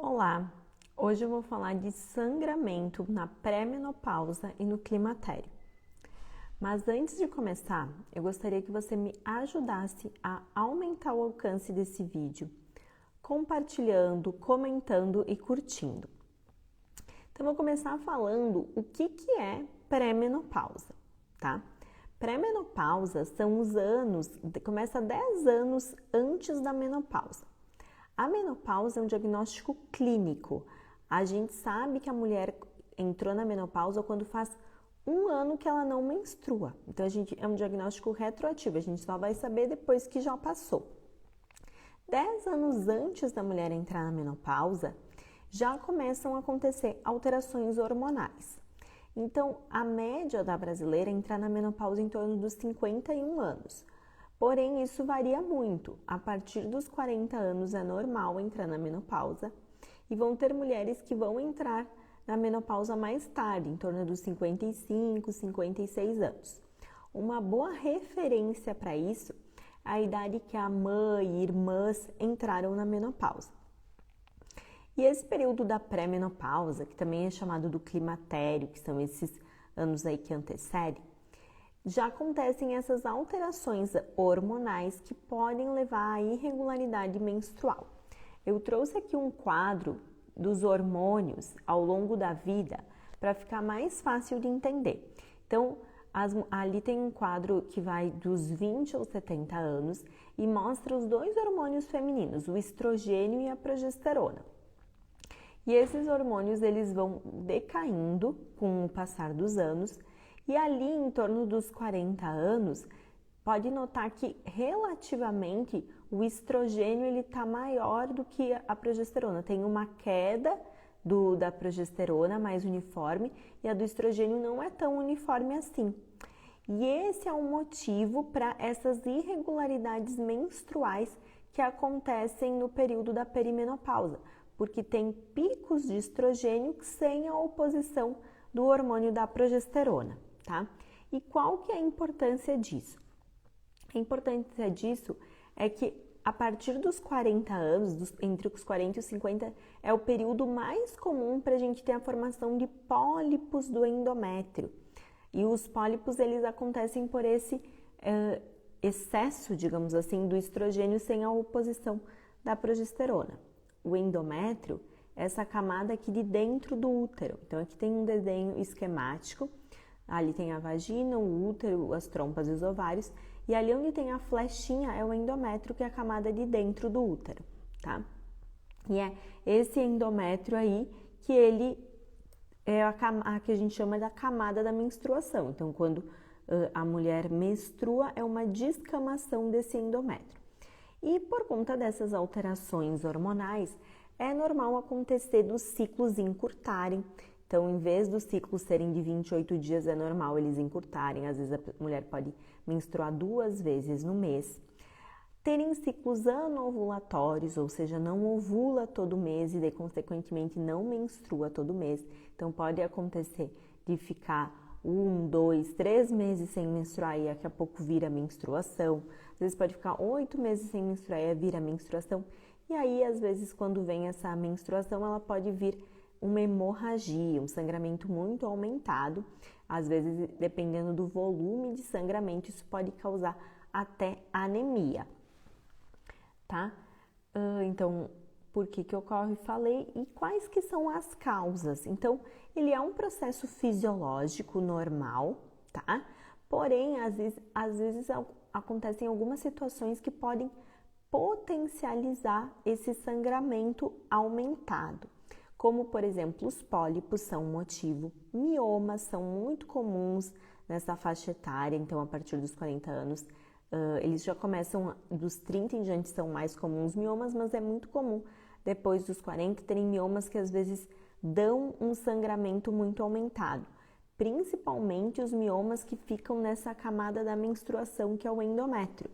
Olá, hoje eu vou falar de sangramento na pré-menopausa e no climatério. Mas antes de começar, eu gostaria que você me ajudasse a aumentar o alcance desse vídeo, compartilhando, comentando e curtindo. Então, eu vou começar falando o que é pré-menopausa, tá? Pré-menopausa são os anos, começa 10 anos antes da menopausa. A menopausa é um diagnóstico clínico. A gente sabe que a mulher entrou na menopausa quando faz um ano que ela não menstrua. Então, é um diagnóstico retroativo, a gente só vai saber depois que já passou. 10 anos antes da mulher entrar na menopausa, já começam a acontecer alterações hormonais. Então, a média da brasileira é entrar na menopausa em torno dos 51 anos. Porém, isso varia muito. A partir dos 40 anos é normal entrar na menopausa e vão ter mulheres que vão entrar na menopausa mais tarde, em torno dos 55, 56 anos. Uma boa referência para isso é a idade que a mãe e irmãs entraram na menopausa. E esse período da pré-menopausa, que também é chamado do climatério, que são esses anos aí que antecedem, já acontecem essas alterações hormonais que podem levar à irregularidade menstrual. Eu trouxe aqui um quadro dos hormônios ao longo da vida para ficar mais fácil de entender. Então, ali tem um quadro que vai dos 20 aos 70 anos e mostra os dois hormônios femininos, o estrogênio e a progesterona. E esses hormônios eles vão decaindo com o passar dos anos. E ali, em torno dos 40 anos, pode notar que relativamente o estrogênio ele está maior do que a progesterona. Tem uma queda da progesterona mais uniforme e a do estrogênio não é tão uniforme assim. E esse é o motivo para essas irregularidades menstruais que acontecem no período da perimenopausa, porque tem picos de estrogênio sem a oposição do hormônio da progesterona. Tá? E qual que é a importância disso? A importância disso é que a partir dos 40 anos, entre os 40 e os 50, é o período mais comum para a gente ter a formação de pólipos do endométrio. E os pólipos, eles acontecem por esse excesso, digamos assim, do estrogênio sem a oposição da progesterona. O endométrio é essa camada aqui de dentro do útero. Então, aqui tem um desenho esquemático. Ali tem a vagina, o útero, as trompas e os ovários. E ali onde tem a flechinha é o endométrio, que é a camada de dentro do útero, tá? E é esse endométrio aí que ele é a que a gente chama da camada da menstruação. Então, quando a mulher menstrua, é uma descamação desse endométrio. E por conta dessas alterações hormonais, é normal acontecer dos ciclos encurtarem. Então, em vez dos ciclos serem de 28 dias, é normal eles encurtarem. Às vezes, a mulher pode menstruar 2 vezes no mês. Terem ciclos anovulatórios, ou seja, não ovula todo mês e, daí, consequentemente, não menstrua todo mês. Então, pode acontecer de ficar 1, 2, 3 meses sem menstruar e daqui a pouco vira menstruação. Às vezes, pode ficar 8 meses sem menstruar e vira menstruação. E aí, às vezes, quando vem essa menstruação, ela pode vir uma hemorragia, um sangramento muito aumentado. Às vezes, dependendo do volume de sangramento, isso pode causar até anemia, tá? Então, por que ocorre? Falei. E quais que são as causas? Então, ele é um processo fisiológico normal, tá? Porém, às vezes acontecem algumas situações que podem potencializar esse sangramento aumentado. Como, por exemplo, os pólipos são um motivo, miomas são muito comuns nessa faixa etária, então a partir dos 40 anos, eles já começam, dos 30 em diante são mais comuns miomas, mas é muito comum depois dos 40 terem miomas que às vezes dão um sangramento muito aumentado, principalmente os miomas que ficam nessa camada da menstruação que é o endométrio.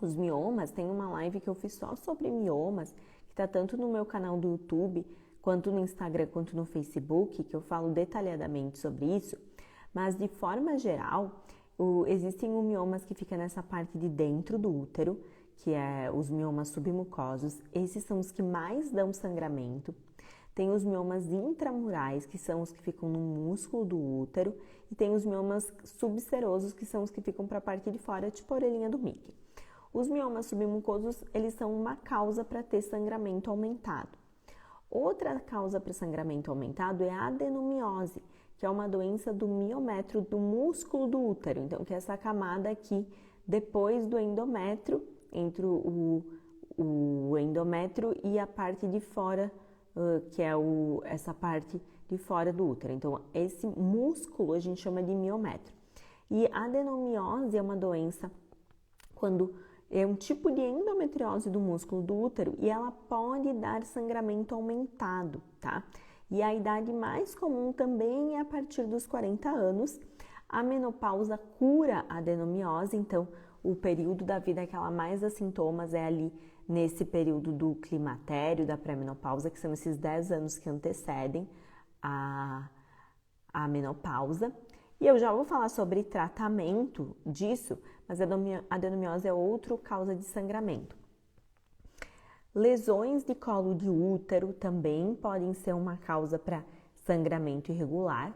Os miomas, tem uma live que eu fiz só sobre miomas, que está tanto no meu canal do YouTube, quanto no Instagram, quanto no Facebook, que eu falo detalhadamente sobre isso, mas de forma geral, existem miomas que ficam nessa parte de dentro do útero, que é os miomas submucosos, esses são os que mais dão sangramento. Tem os miomas intramurais, que são os que ficam no músculo do útero, e tem os miomas subserosos, que são os que ficam para a parte de fora, tipo a orelhinha do Mickey. Os miomas submucosos, eles são uma causa para ter sangramento aumentado. Outra causa para sangramento aumentado é a adenomiose, que é uma doença do miométrio do músculo do útero. Então, que é essa camada aqui, depois do endométrio, entre o endométrio e a parte de fora, que é essa parte de fora do útero. Então, esse músculo a gente chama de miométrio. E a adenomiose é uma doença quando é um tipo de endometriose do músculo do útero e ela pode dar sangramento aumentado, tá? E a idade mais comum também é a partir dos 40 anos. A menopausa cura a adenomiose, então o período da vida que ela mais dá sintomas é ali nesse período do climatério, da pré-menopausa, que são esses 10 anos que antecedem a menopausa. E eu já vou falar sobre tratamento disso, mas a adenomiose é outra causa de sangramento. Lesões de colo de útero também podem ser uma causa para sangramento irregular.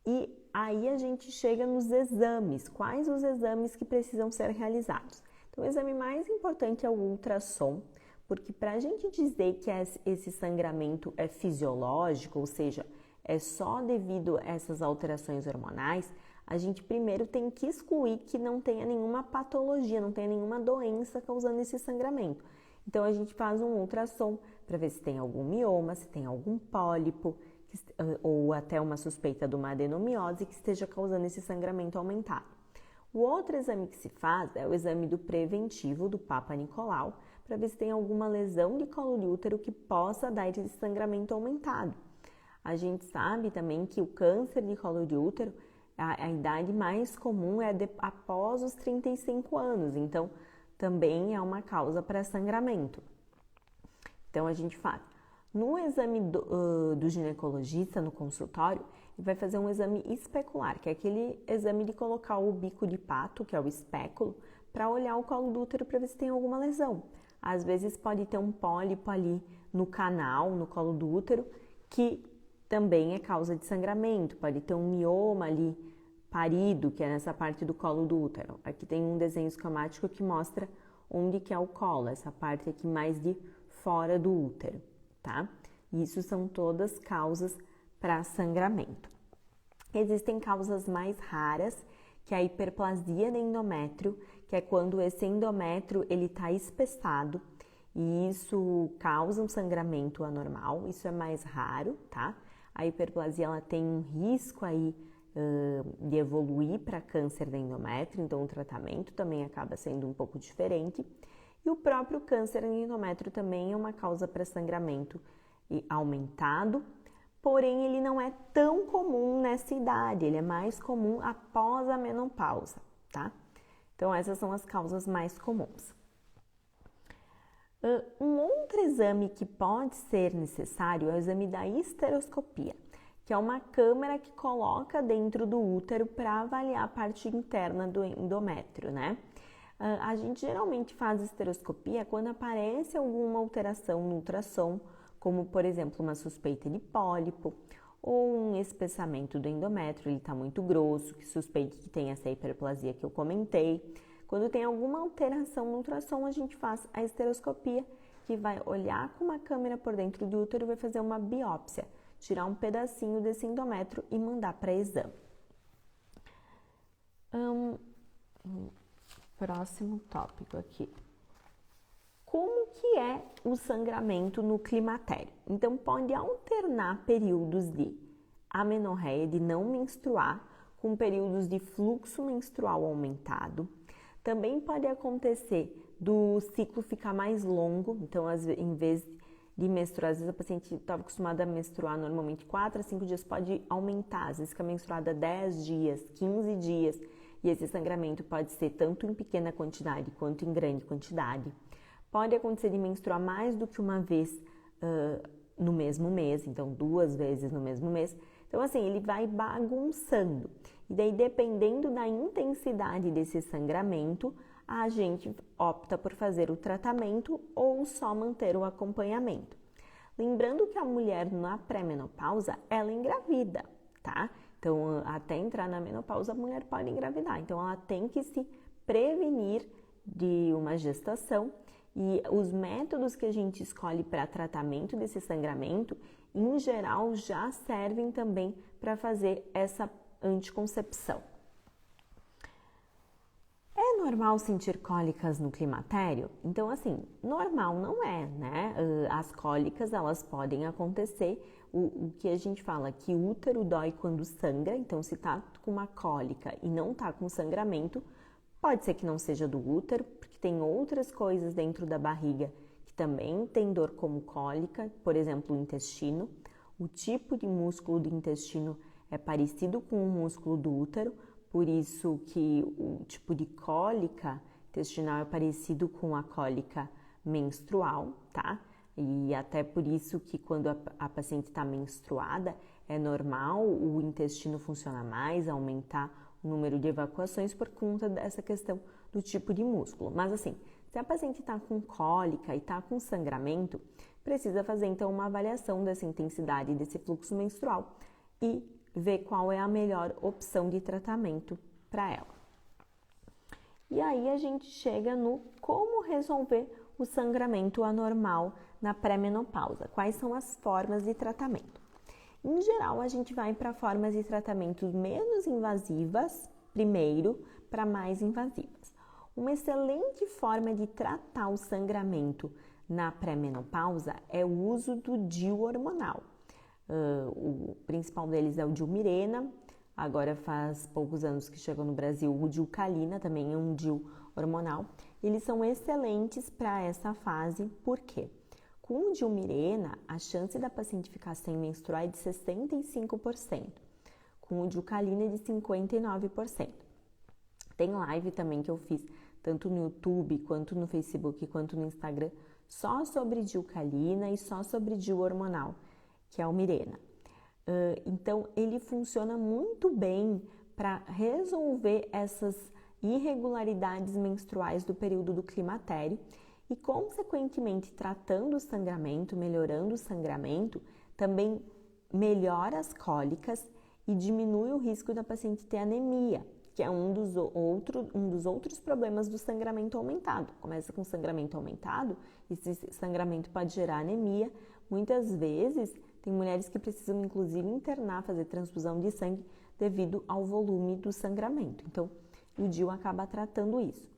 E aí a gente chega nos exames. Quais os exames que precisam ser realizados? Então, o exame mais importante é o ultrassom, porque para a gente dizer que esse sangramento é fisiológico, ou seja, é só devido a essas alterações hormonais, a gente primeiro tem que excluir que não tenha nenhuma patologia, não tenha nenhuma doença causando esse sangramento. Então, a gente faz um ultrassom para ver se tem algum mioma, se tem algum pólipo, ou até uma suspeita de uma adenomiose que esteja causando esse sangramento aumentado. O outro exame que se faz é o exame do preventivo, do Papa Nicolau, para ver se tem alguma lesão de colo de útero que possa dar esse sangramento aumentado. A gente sabe também que o câncer de colo de útero, a idade mais comum é após os 35 anos, então também é uma causa para sangramento. Então a gente faz. No exame do ginecologista, no consultório, ele vai fazer um exame especular, que é aquele exame de colocar o bico de pato, que é o espéculo, para olhar o colo do útero para ver se tem alguma lesão. Às vezes pode ter um pólipo ali no canal, no colo do útero, que também é causa de sangramento. Pode ter um mioma ali parido, que é nessa parte do colo do útero. Aqui tem um desenho esquemático que mostra onde que é o colo, essa parte aqui mais de fora do útero, tá? Isso são todas causas para sangramento. Existem causas mais raras, que é a hiperplasia do endométrio, que é quando esse endométrio ele está espessado e isso causa um sangramento anormal, isso é mais raro, tá? A hiperplasia ela tem um risco aí de evoluir para câncer do endométrio, então o tratamento também acaba sendo um pouco diferente. E o próprio câncer do endométrio também é uma causa para sangramento aumentado, porém ele não é tão comum nessa idade, ele é mais comum após a menopausa, tá? Então essas são as causas mais comuns. Um outro exame que pode ser necessário é o exame da histeroscopia, que é uma câmera que coloca dentro do útero para avaliar a parte interna do endométrio, né? A gente geralmente faz histeroscopia quando aparece alguma alteração no ultrassom, como por exemplo uma suspeita de pólipo ou um espessamento do endométrio, ele está muito grosso, que suspeite que tem essa hiperplasia que eu comentei. Quando tem alguma alteração no ultrassom, a gente faz a histeroscopia, que vai olhar com uma câmera por dentro do útero e vai fazer uma biópsia, tirar um pedacinho desse endométrio e mandar para exame. Próximo tópico aqui. Como que é o sangramento no climatério? Então, pode alternar períodos de amenorreia, de não menstruar, com períodos de fluxo menstrual aumentado. Também pode acontecer do ciclo ficar mais longo, então, em vez de menstruar, às vezes a paciente estava acostumada a menstruar normalmente 4 a 5 dias, pode aumentar, às vezes fica menstruada 10 dias, 15 dias, e esse sangramento pode ser tanto em pequena quantidade quanto em grande quantidade. Pode acontecer de menstruar mais do que uma vez no mesmo mês, então 2 vezes no mesmo mês. Então, assim, ele vai bagunçando. E daí, dependendo da intensidade desse sangramento, a gente opta por fazer o tratamento ou só manter o acompanhamento. Lembrando que a mulher na pré-menopausa, ela engravida, tá? Então, até entrar na menopausa, a mulher pode engravidar. Então, ela tem que se prevenir de uma gestação e os métodos que a gente escolhe para tratamento desse sangramento, em geral, já servem também para fazer essa anticoncepção. É normal sentir cólicas no climatério? Então, assim, normal não é, né? As cólicas, elas podem acontecer. O que a gente fala que o útero dói quando sangra, então se tá com uma cólica e não tá com sangramento, pode ser que não seja do útero, porque tem outras coisas dentro da barriga que também tem dor como cólica, por exemplo, o intestino. O tipo de músculo do intestino é parecido com o músculo do útero, por isso que o tipo de cólica intestinal é parecido com a cólica menstrual, tá? E até por isso que quando a paciente está menstruada, é normal o intestino funcionar mais, aumentar o número de evacuações por conta dessa questão do tipo de músculo. Mas assim, se a paciente está com cólica e está com sangramento, precisa fazer então uma avaliação dessa intensidade desse fluxo menstrual e ver qual é a melhor opção de tratamento para ela. E aí a gente chega no como resolver o sangramento anormal na pré-menopausa. Quais são as formas de tratamento? Em geral, a gente vai para formas de tratamento menos invasivas, primeiro, para mais invasivas. Uma excelente forma de tratar o sangramento na pré-menopausa é o uso do DIU hormonal. O principal deles é o DIU Mirena, agora faz poucos anos que chegou no Brasil o DIU Calina, também é um DIU hormonal. Eles são excelentes para essa fase, por quê? Com o DIU Mirena, a chance da paciente ficar sem menstruar é de 65%, com o DIU Calina é de 59%. Tem live também que eu fiz, tanto no YouTube, quanto no Facebook, quanto no Instagram, só sobre DIU Calina e só sobre DIU hormonal, que é o Mirena. Então, ele funciona muito bem para resolver essas irregularidades menstruais do período do climatério e, consequentemente, tratando o sangramento, melhorando o sangramento, também melhora as cólicas e diminui o risco da paciente ter anemia, que é um dos outros problemas do sangramento aumentado. Começa com sangramento aumentado, esse sangramento pode gerar anemia. Muitas vezes, tem mulheres que precisam, inclusive, internar, fazer transfusão de sangue devido ao volume do sangramento. Então, o DIU acaba tratando isso.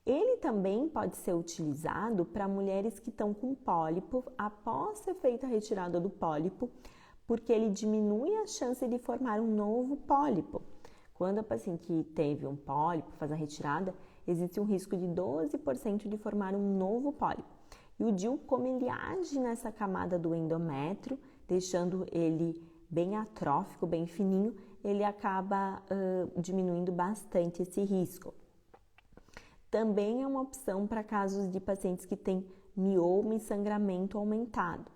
Ele também pode ser utilizado para mulheres que estão com pólipo após ser feita a retirada do pólipo, porque ele diminui a chance de formar um novo pólipo. Quando a paciente teve um pólipo, faz a retirada, existe um risco de 12% de formar um novo pólipo. E o DIU, como ele age nessa camada do endométrio, deixando ele bem atrófico, bem fininho, ele acaba diminuindo bastante esse risco. Também é uma opção para casos de pacientes que têm mioma e sangramento aumentado.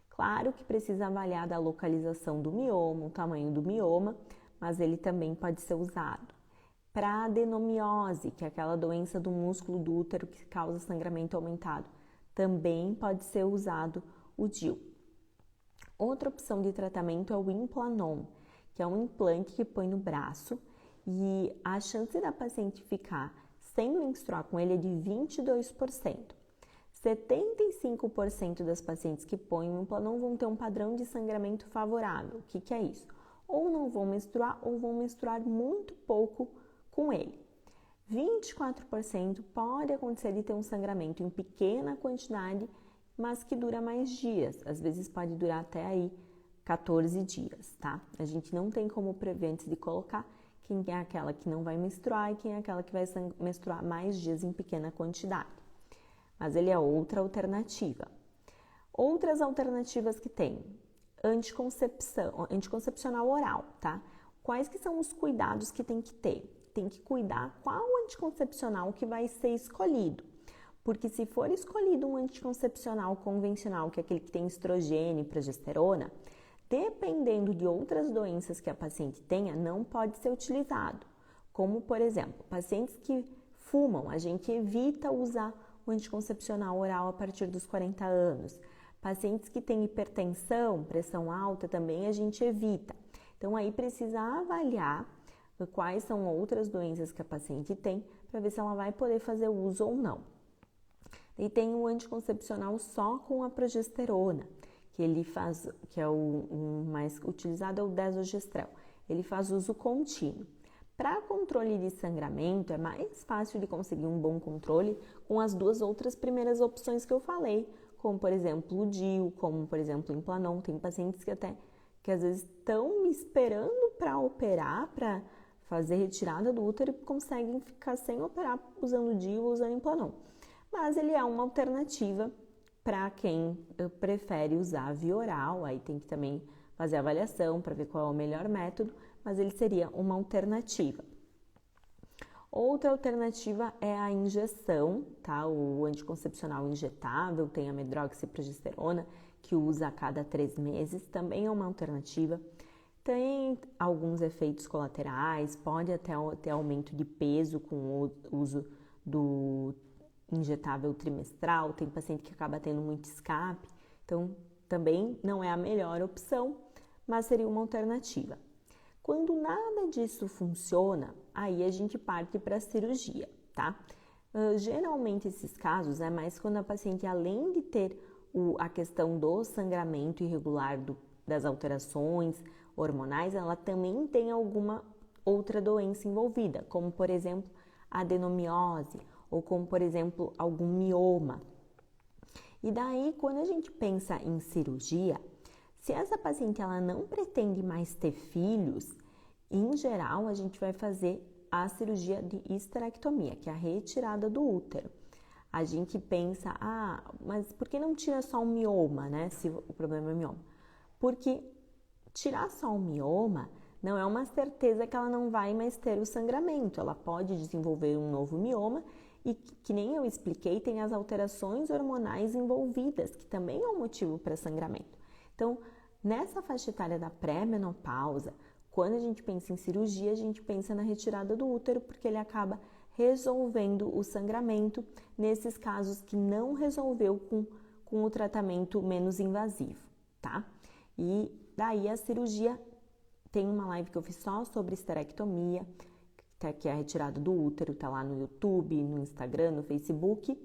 Claro que precisa avaliar da localização do mioma, o tamanho do mioma, mas ele também pode ser usado. Para adenomiose, que é aquela doença do músculo do útero que causa sangramento aumentado, também pode ser usado o DIU. Outra opção de tratamento é o Implanon, que é um implante que põe no braço e a chance da paciente ficar sem menstruar com ele é de 22%. 75% das pacientes que põem o Implanon vão ter um padrão de sangramento favorável. O que é isso? Ou não vão menstruar ou vão menstruar muito pouco com ele. 24% pode acontecer de ter um sangramento em pequena quantidade, mas que dura mais dias. Às vezes pode durar até aí 14 dias, tá? A gente não tem como prever antes de colocar quem é aquela que não vai menstruar e quem é aquela que vai menstruar mais dias em pequena quantidade. Mas ele é outra alternativa. Outras alternativas que tem: anticoncepcional oral, tá? Quais que são os cuidados que tem que ter? Tem que cuidar qual anticoncepcional que vai ser escolhido. Porque se for escolhido um anticoncepcional convencional, que é aquele que tem estrogênio e progesterona, dependendo de outras doenças que a paciente tenha, não pode ser utilizado. Como, por exemplo, pacientes que fumam, a gente evita usar o anticoncepcional oral a partir dos 40 anos. Pacientes que têm hipertensão, pressão alta, também a gente evita. Então, aí precisa avaliar quais são outras doenças que a paciente tem para ver se ela vai poder fazer uso ou não. E tem o anticoncepcional só com a progesterona, que ele faz, que é o mais utilizado, é o desogestrel. Ele faz uso contínuo. Para controle de sangramento, é mais fácil de conseguir um bom controle com as duas outras primeiras opções que eu falei, como, por exemplo, o DIU, como, por exemplo, o Implanon. Tem pacientes que às vezes estão esperando para operar, para fazer retirada do útero e conseguem ficar sem operar usando o DIU ou usando o Implanon. Mas ele é uma alternativa para quem prefere usar a via oral, aí tem que também fazer a avaliação para ver qual é o melhor método, mas ele seria uma alternativa. Outra alternativa é a injeção, tá? O anticoncepcional injetável, tem a medroxiprogesterona, que usa a cada 3 meses, também é uma alternativa. Tem alguns efeitos colaterais, pode até ter aumento de peso com o uso do injetável trimestral, tem paciente que acaba tendo muito escape, então também não é a melhor opção, mas seria uma alternativa. Quando nada disso funciona, aí a gente parte para a cirurgia, tá? Geralmente esses casos é mais quando a paciente, além de ter a questão do sangramento irregular, das alterações hormonais, ela também tem alguma outra doença envolvida, como por exemplo adenomiose, ou como por exemplo algum mioma. E daí, quando a gente pensa em cirurgia, se essa paciente ela não pretende mais ter filhos, em geral a gente vai fazer a cirurgia de histerectomia, que é a retirada do útero. A gente pensa, mas por que não tira só um mioma, né? Se o problema é mioma. Porque tirar só um mioma não é uma certeza que ela não vai mais ter o sangramento. Ela pode desenvolver um novo mioma e, que nem eu expliquei, tem as alterações hormonais envolvidas, que também é um motivo para sangramento. Então, nessa faixa etária da pré-menopausa, quando a gente pensa em cirurgia, a gente pensa na retirada do útero, porque ele acaba resolvendo o sangramento nesses casos que não resolveu com o tratamento menos invasivo, tá? E daí a cirurgia, tem uma live que eu fiz só sobre histerectomia, que é a retirada do útero, tá lá no YouTube, no Instagram, no Facebook.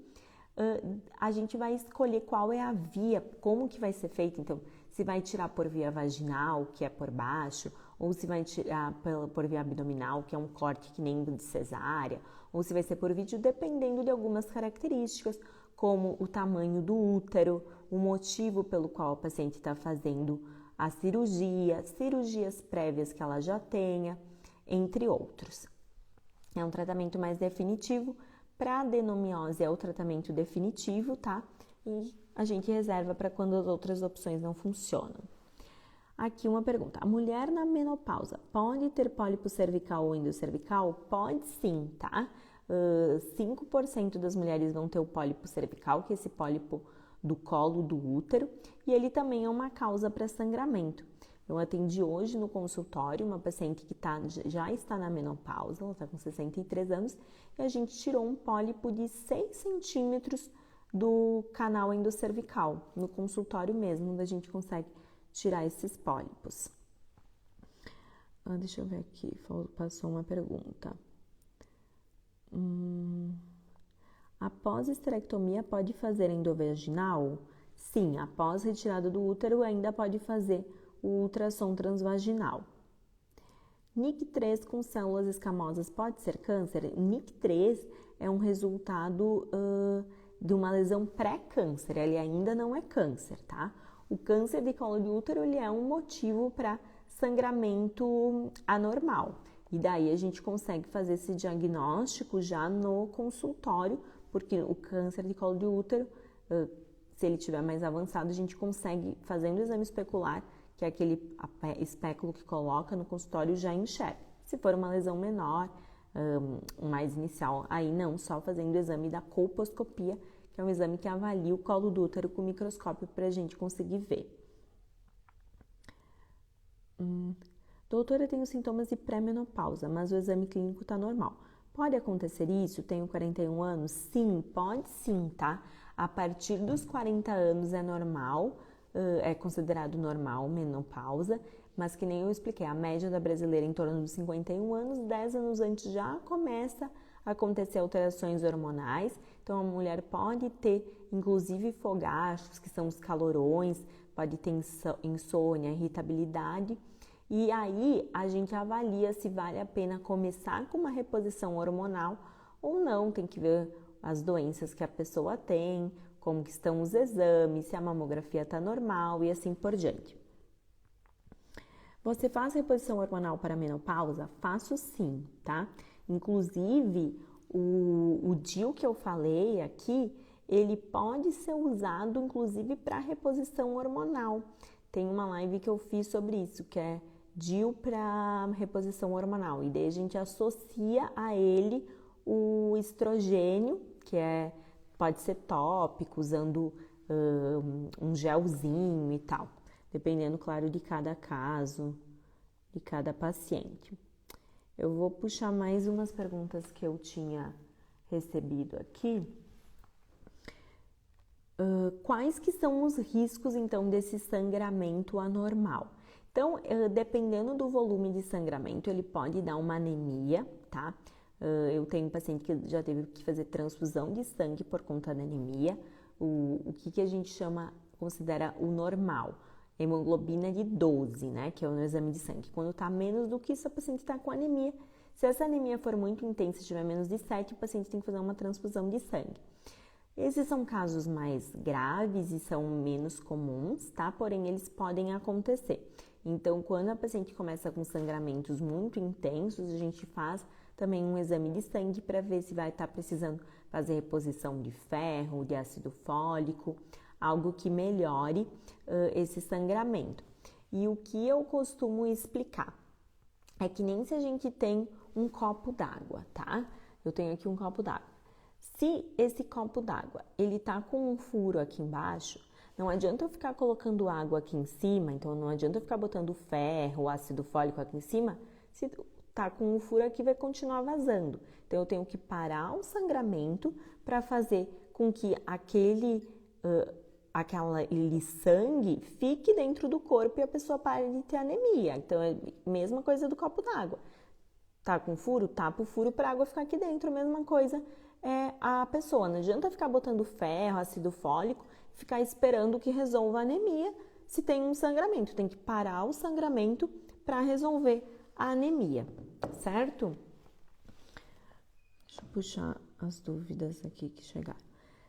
A gente vai escolher qual é a via, como que vai ser feito, então, se vai tirar por via vaginal, que é por baixo, ou se vai tirar por via abdominal, que é um corte que nem de cesárea, ou se vai ser por vídeo, dependendo de algumas características, como o tamanho do útero, o motivo pelo qual a paciente está fazendo a cirurgia, cirurgias prévias que ela já tenha, entre outros. É um tratamento mais definitivo. Para adenomiose é o tratamento definitivo, tá? E a gente reserva para quando as outras opções não funcionam. Aqui uma pergunta. A mulher na menopausa pode ter pólipo cervical ou endocervical? Pode sim, tá? 5% das mulheres vão ter o pólipo cervical, que é esse pólipo do colo do útero, e ele também é uma causa para sangramento. Eu atendi hoje no consultório uma paciente que já está na menopausa, ela está com 63 anos, e a gente tirou um pólipo de 6 centímetros do canal endocervical. No consultório mesmo, a gente consegue tirar esses pólipos. Deixa eu ver aqui, passou uma pergunta. Após histerectomia, pode fazer endovaginal? Sim, após retirada do útero, ainda pode fazer o ultrassom transvaginal. NIC3 com células escamosas pode ser câncer? NIC3 é um resultado de uma lesão pré-câncer, ele ainda não é câncer, tá? O câncer de colo de útero, ele é um motivo para sangramento anormal. E daí a gente consegue fazer esse diagnóstico já no consultório, porque o câncer de colo de útero, se ele tiver mais avançado, a gente consegue, fazendo o exame especular, que é aquele espéculo que coloca no consultório, já enxerga. Se for uma lesão menor, mais inicial, aí não, só fazendo o exame da colposcopia, que é um exame que avalia o colo do útero com microscópio para a gente conseguir ver. Doutora, eu tenho sintomas de pré-menopausa, mas o exame clínico está normal. Pode acontecer isso? Tenho 41 anos? Sim, pode sim, tá? A partir dos 40 anos é normal, é considerado normal, menopausa, mas que nem eu expliquei, a média da brasileira é em torno dos 51 anos, 10 anos antes já começa a acontecer alterações hormonais, então a mulher pode ter, inclusive, fogachos, que são os calorões, pode ter insônia, irritabilidade, e aí a gente avalia se vale a pena começar com uma reposição hormonal ou não, tem que ver as doenças que a pessoa tem, como que estão os exames, se a mamografia está normal e assim por diante. Você faz reposição hormonal para a menopausa? Faço sim, tá? Inclusive, o DIU que eu falei aqui, ele pode ser usado inclusive para reposição hormonal. Tem uma live que eu fiz sobre isso, que é DIU para reposição hormonal. E daí a gente associa a ele o estrogênio, que pode ser tópico, usando um gelzinho e tal. Dependendo, claro, de cada caso, de cada paciente. Eu vou puxar mais umas perguntas que eu tinha recebido aqui. Quais que são os riscos, então, desse sangramento anormal? Então, dependendo do volume de sangramento, ele pode dar uma anemia, tá? Eu tenho um paciente que já teve que fazer transfusão de sangue por conta da anemia. O que a gente considera o normal? Hemoglobina de 12, né? Que é o exame de sangue. Quando tá menos do que isso, a paciente está com anemia. Se essa anemia for muito intensa, tiver menos de 7, o paciente tem que fazer uma transfusão de sangue. Esses são casos mais graves e são menos comuns, tá? Porém, eles podem acontecer. Então, quando a paciente começa com sangramentos muito intensos, a gente faz também um exame de sangue para ver se vai estar precisando fazer reposição de ferro, de ácido fólico, algo que melhore esse sangramento. E o que eu costumo explicar é que nem se a gente tem um copo d'água, tá? Eu tenho aqui um copo d'água. Se esse copo d'água, ele tá com um furo aqui embaixo, não adianta eu ficar colocando água aqui em cima, então não adianta eu ficar botando ferro, ácido fólico aqui em cima, se tá com um furo aqui vai continuar vazando. Então eu tenho que parar o sangramento para fazer com que aquele sangue fique dentro do corpo e a pessoa pare de ter anemia. Então é a mesma coisa do copo d'água. Tá com furo? Tapa o furo para a água ficar aqui dentro. A mesma coisa é a pessoa. Não adianta ficar botando ferro, ácido fólico, ficar esperando que resolva a anemia se tem um sangramento. Tem que parar o sangramento para resolver a anemia, certo? Deixa eu puxar as dúvidas aqui que chegaram.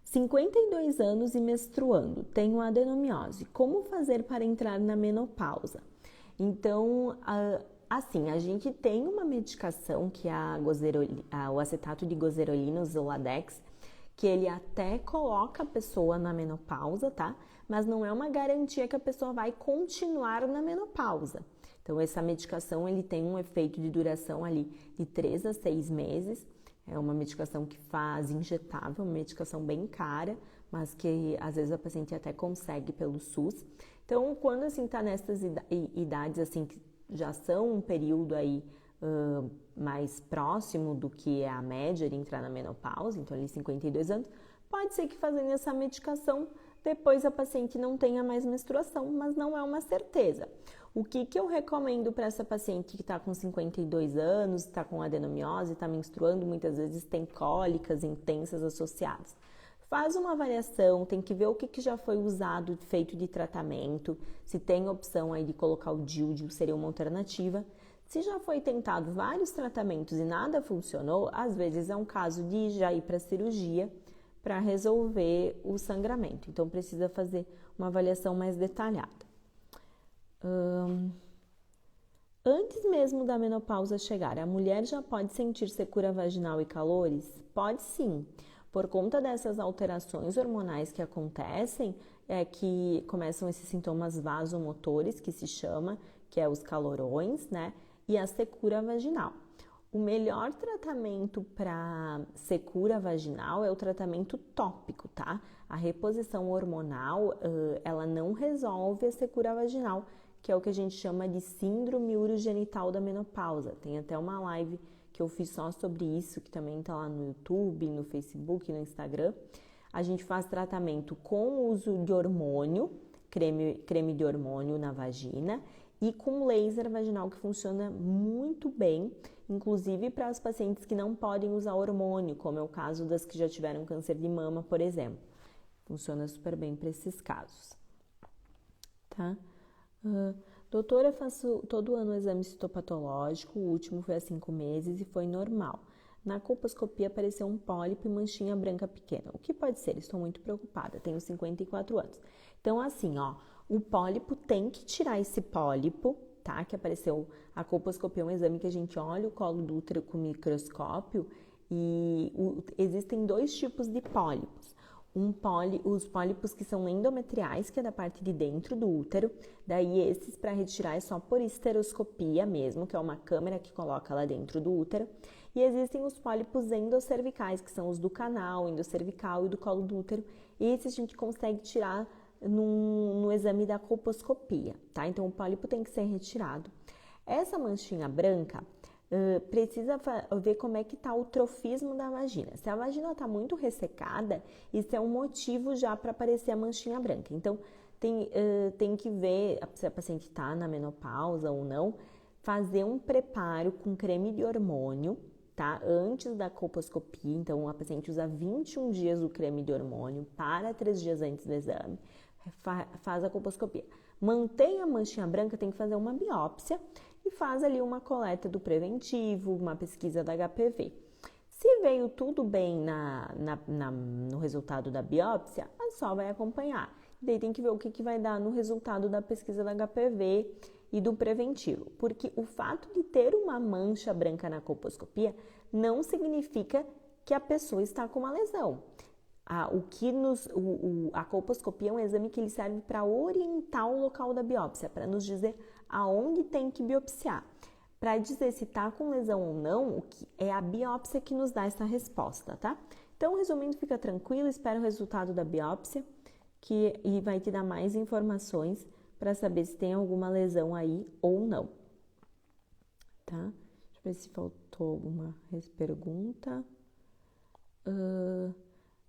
52 anos e menstruando, tenho adenomiose. Como fazer para entrar na menopausa? Então, assim, a gente tem uma medicação que é o acetato de gozerolina, o Zoladex, que ele até coloca a pessoa na menopausa, tá? Mas não é uma garantia que a pessoa vai continuar na menopausa. Então, essa medicação, ele tem um efeito de duração ali de 3 a 6 meses. É uma medicação que faz injetável, uma medicação bem cara, mas que às vezes a paciente até consegue pelo SUS. Então, quando assim tá nessas idades assim que já são um período aí mais próximo do que é a média de entrar na menopausa, então ali 52 anos, pode ser que fazendo essa medicação depois a paciente não tenha mais menstruação, mas não é uma certeza. O que eu recomendo para essa paciente que está com 52 anos, está com adenomiose, está menstruando, muitas vezes tem cólicas intensas associadas? Faz uma avaliação, tem que ver o que já foi usado, feito de tratamento, se tem opção aí de colocar o DIU seria uma alternativa. Se já foi tentado vários tratamentos e nada funcionou, às vezes é um caso de já ir para cirurgia para resolver o sangramento. Então, precisa fazer uma avaliação mais detalhada. Antes mesmo da menopausa chegar, a mulher já pode sentir secura vaginal e calores? Pode sim. Por conta dessas alterações hormonais que acontecem, é que começam esses sintomas vasomotores, que se chama, que é os calorões, né? E a secura vaginal. O melhor tratamento para secura vaginal é o tratamento tópico, tá? A reposição hormonal, ela não resolve a secura vaginal, que é o que a gente chama de síndrome urogenital da menopausa. Tem até uma live que eu fiz só sobre isso, que também tá lá no YouTube, no Facebook, no Instagram. A gente faz tratamento com uso de hormônio, creme de hormônio na vagina e com laser vaginal que funciona muito bem, inclusive para os pacientes que não podem usar hormônio, como é o caso das que já tiveram câncer de mama, por exemplo. Funciona super bem para esses casos, tá? Doutora, faço todo ano o exame citopatológico, o último foi há 5 meses e foi normal. Na colposcopia apareceu um pólipo e manchinha branca pequena. O que pode ser? Estou muito preocupada, tenho 54 anos. Então, assim, ó, o pólipo tem que tirar esse pólipo, tá? Que apareceu, a colposcopia é um exame que a gente olha o colo do útero com microscópio e existem 2 tipos de pólipos. Os pólipos que são endometriais, que é da parte de dentro do útero, daí esses para retirar é só por esteroscopia mesmo, que é uma câmera que coloca lá dentro do útero, e existem os pólipos endocervicais, que são os do canal endocervical e do colo do útero, e esses a gente consegue tirar no exame da colposcopia, tá? Então o pólipo tem que ser retirado. Essa manchinha branca, precisa ver como é que tá o trofismo da vagina. Se a vagina tá muito ressecada, isso é um motivo já para aparecer a manchinha branca. Então, tem que ver se a paciente tá na menopausa ou não, fazer um preparo com creme de hormônio, tá? Antes da colposcopia, então a paciente usa 21 dias o creme de hormônio, para 3 dias antes do exame, faz a colposcopia. Mantém a manchinha branca, tem que fazer uma biópsia, e faz ali uma coleta do preventivo, uma pesquisa da HPV. Se veio tudo bem no resultado da biópsia, a só vai acompanhar. Daí tem que ver o que vai dar no resultado da pesquisa da HPV e do preventivo. Porque o fato de ter uma mancha branca na colposcopia não significa que a pessoa está com uma lesão. A colposcopia é um exame que ele serve para orientar o local da biópsia, para nos dizer aonde tem que biopsiar. Para dizer se está com lesão ou não, é a biópsia que nos dá essa resposta, tá? Então, resumindo, fica tranquilo, espera o resultado da biópsia e vai te dar mais informações para saber se tem alguma lesão aí ou não, tá? Deixa eu ver se faltou alguma pergunta.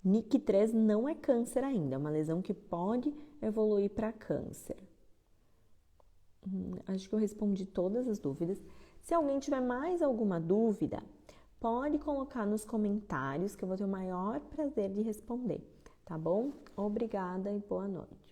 NIC3 não é câncer ainda, é uma lesão que pode evoluir para câncer. Acho que eu respondi todas as dúvidas. Se alguém tiver mais alguma dúvida, pode colocar nos comentários que eu vou ter o maior prazer de responder, tá bom? Obrigada e boa noite.